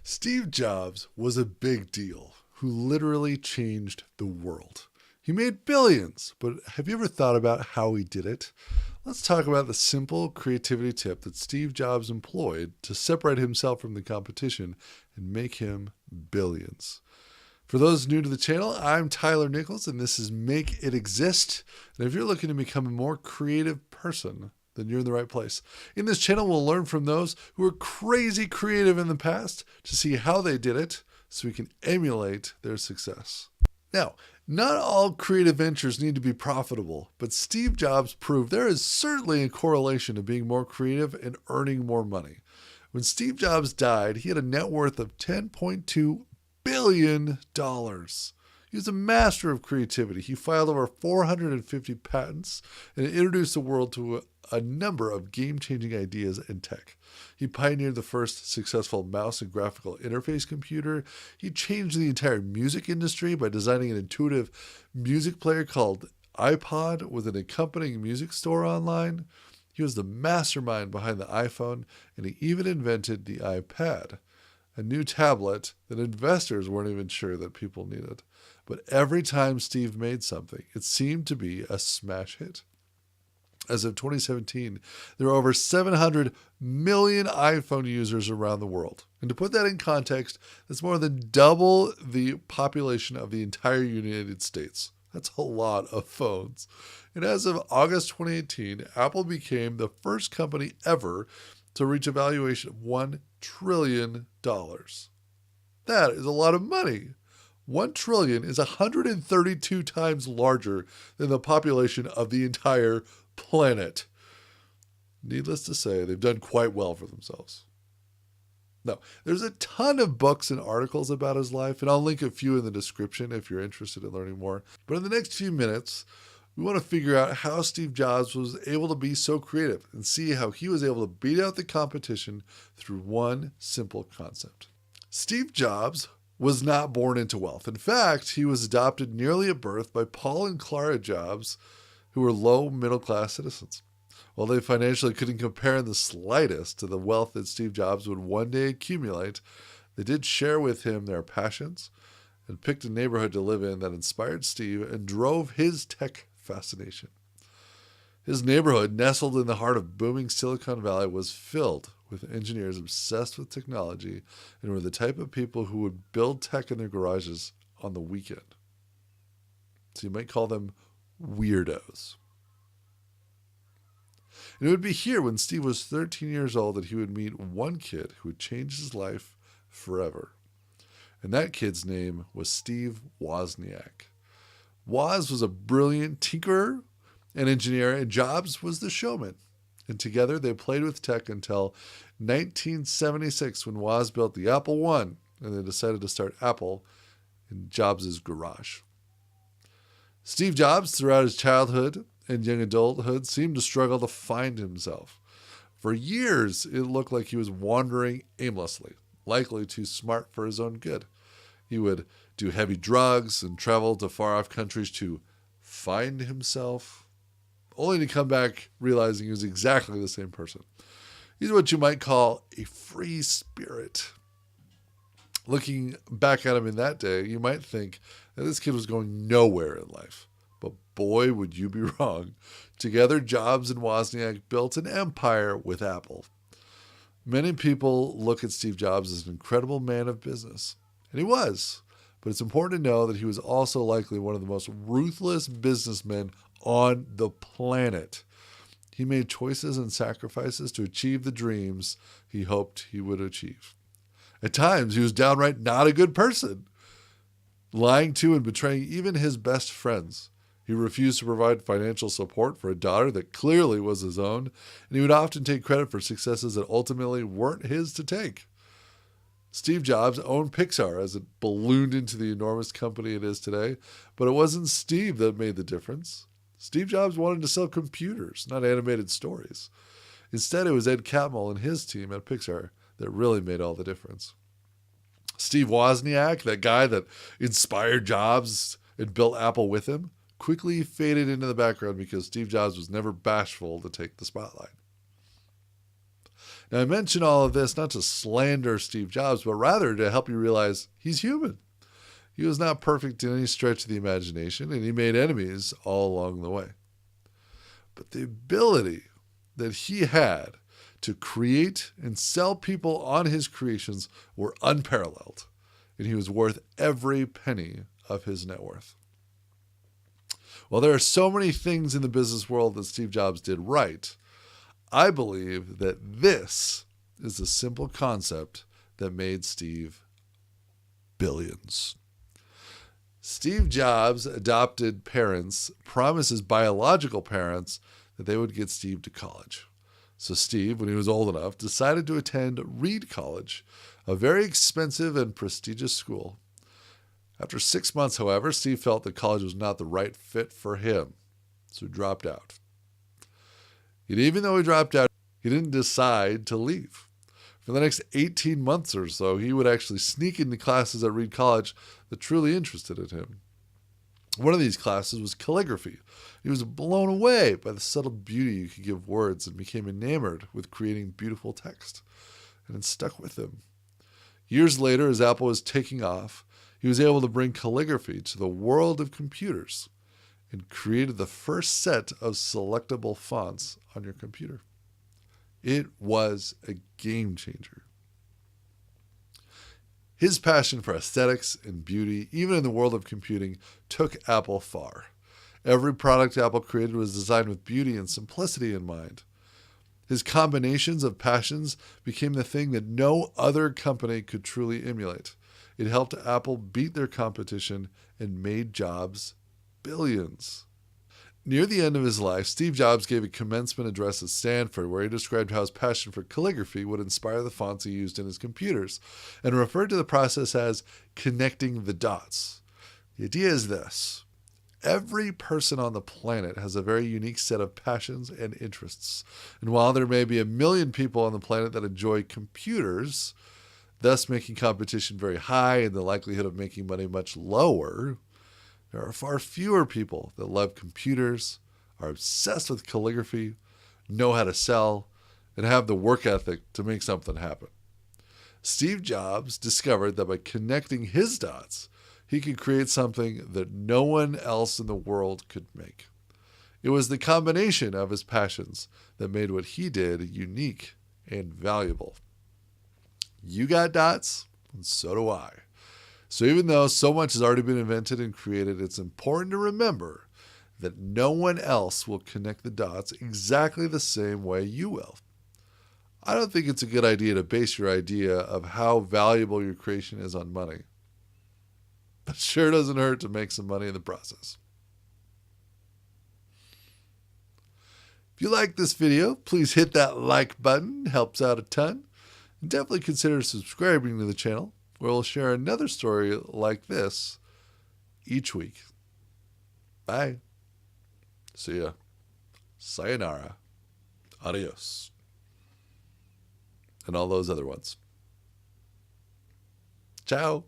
Steve Jobs was a big deal who literally changed the world. He made billions, but have you ever thought about how he did it? Let's talk about the simple creativity tip that Steve Jobs employed to separate himself from the competition and make him billions. For those new to the channel, I'm Tyler Nichols, and this is Make It Exist. And if you're looking to become a more creative person, then you're in the right place. In this channel, we'll learn from those who were crazy creative in the past to see how they did it so we can emulate their success. Now, not all creative ventures need to be profitable, but Steve Jobs proved there is certainly a correlation to being more creative and earning more money. When Steve Jobs died, he had a net worth of $10.2 billion. He was a master of creativity. He filed over 450 patents and introduced the world to a number of game-changing ideas in tech. He pioneered the first successful mouse and graphical interface computer. He changed the entire music industry by designing an intuitive music player called iPod with an accompanying music store online. He was the mastermind behind the iPhone, and he even invented the iPad, a new tablet that investors weren't even sure that people needed. But every time Steve made something, it seemed to be a smash hit. As of 2017, there are over 700 million iPhone users around the world. And to put that in context, that's more than double the population of the entire United States. That's a lot of phones. And as of August 2018, Apple became the first company ever to reach a valuation of $1 trillion. That is a lot of money. 1 trillion is 132 times larger than the population of the entire planet. Needless to say, they've done quite well for themselves. Now, there's a ton of books and articles about his life, and I'll link a few in the description if you're interested in learning more. But in the next few minutes, we want to figure out how Steve Jobs was able to be so creative and see how he was able to beat out the competition through one simple concept. Steve Jobs was not born into wealth. In fact, he was adopted nearly at birth by Paul and Clara Jobs, who were low middle-class citizens. While they financially couldn't compare in the slightest to the wealth that Steve Jobs would one day accumulate, they did share with him their passions and picked a neighborhood to live in that inspired Steve and drove his tech fascination. His neighborhood, nestled in the heart of booming Silicon Valley, was filled with engineers obsessed with technology and were the type of people who would build tech in their garages on the weekend. So you might call them weirdos. And it would be here when Steve was 13 years old that he would meet one kid who would change his life forever. And that kid's name was Steve Wozniak. Woz was a brilliant tinkerer and engineer, and Jobs was the showman. And together they played with tech until 1976 when Woz built the Apple I, and they decided to start Apple in Jobs' garage. Steve Jobs, throughout his childhood and young adulthood, seemed to struggle to find himself. For years, it looked like he was wandering aimlessly, likely too smart for his own good. He would do heavy drugs and travel to far-off countries to find himself, only to come back realizing he was exactly the same person. He's what you might call a free spirit. Looking back at him in that day, you might think that this kid was going nowhere in life. But boy, would you be wrong. Together, Jobs and Wozniak built an empire with Apple. Many people look at Steve Jobs as an incredible man of business. And he was. But it's important to know that he was also likely one of the most ruthless businessmen on the planet. He made choices and sacrifices to achieve the dreams he hoped he would achieve. At times, he was downright not a good person, lying to and betraying even his best friends. He refused to provide financial support for a daughter that clearly was his own, and he would often take credit for successes that ultimately weren't his to take. Steve Jobs owned Pixar as it ballooned into the enormous company it is today, but it wasn't Steve that made the difference. Steve Jobs wanted to sell computers, not animated stories. Instead, it was Ed Catmull and his team at Pixar that really made all the difference. Steve Wozniak, that guy that inspired Jobs and built Apple with him, quickly faded into the background because Steve Jobs was never bashful to take the spotlight. Now, I mention all of this not to slander Steve Jobs, but rather to help you realize he's human. He was not perfect in any stretch of the imagination, and he made enemies all along the way. But the ability that he had to create and sell people on his creations were unparalleled, and he was worth every penny of his net worth. While there are so many things in the business world that Steve Jobs did right, I believe that this is the simple concept that made Steve billions. Steve Jobs' adopted parents promised his biological parents that they would get Steve to college. So Steve, when he was old enough, decided to attend Reed College, a very expensive and prestigious school. After 6 months, however, Steve felt that college was not the right fit for him, so he dropped out. And even though he dropped out, he didn't decide to leave. For the next 18 months or so, he would actually sneak into classes at Reed College that truly interested in him. One of these classes was calligraphy. He was blown away by the subtle beauty you could give words and became enamored with creating beautiful text. And it stuck with him. Years later, as Apple was taking off, he was able to bring calligraphy to the world of computers and created the first set of selectable fonts on your computer. It was a game changer. His passion for aesthetics and beauty, even in the world of computing, took Apple far. Every product Apple created was designed with beauty and simplicity in mind. His combinations of passions became the thing that no other company could truly emulate. It helped Apple beat their competition and made Jobs billions. Near the end of his life, Steve Jobs gave a commencement address at Stanford where he described how his passion for calligraphy would inspire the fonts he used in his computers and referred to the process as connecting the dots. The idea is this: every person on the planet has a very unique set of passions and interests. And while there may be 1 million people on the planet that enjoy computers, thus making competition very high and the likelihood of making money much lower, there are far fewer people that love computers, are obsessed with calligraphy, know how to sell, and have the work ethic to make something happen. Steve Jobs discovered that by connecting his dots, he could create something that no one else in the world could make. It was the combination of his passions that made what he did unique and valuable. You got dots, and so do I. So even though so much has already been invented and created, it's important to remember that no one else will connect the dots exactly the same way you will. I don't think it's a good idea to base your idea of how valuable your creation is on money. But it sure doesn't hurt to make some money in the process. If you like this video, please hit that like button. It helps out a ton. And definitely consider subscribing to the channel, where we'll share another story like this each week. Bye. See ya. Sayonara. Adios. And all those other ones. Ciao.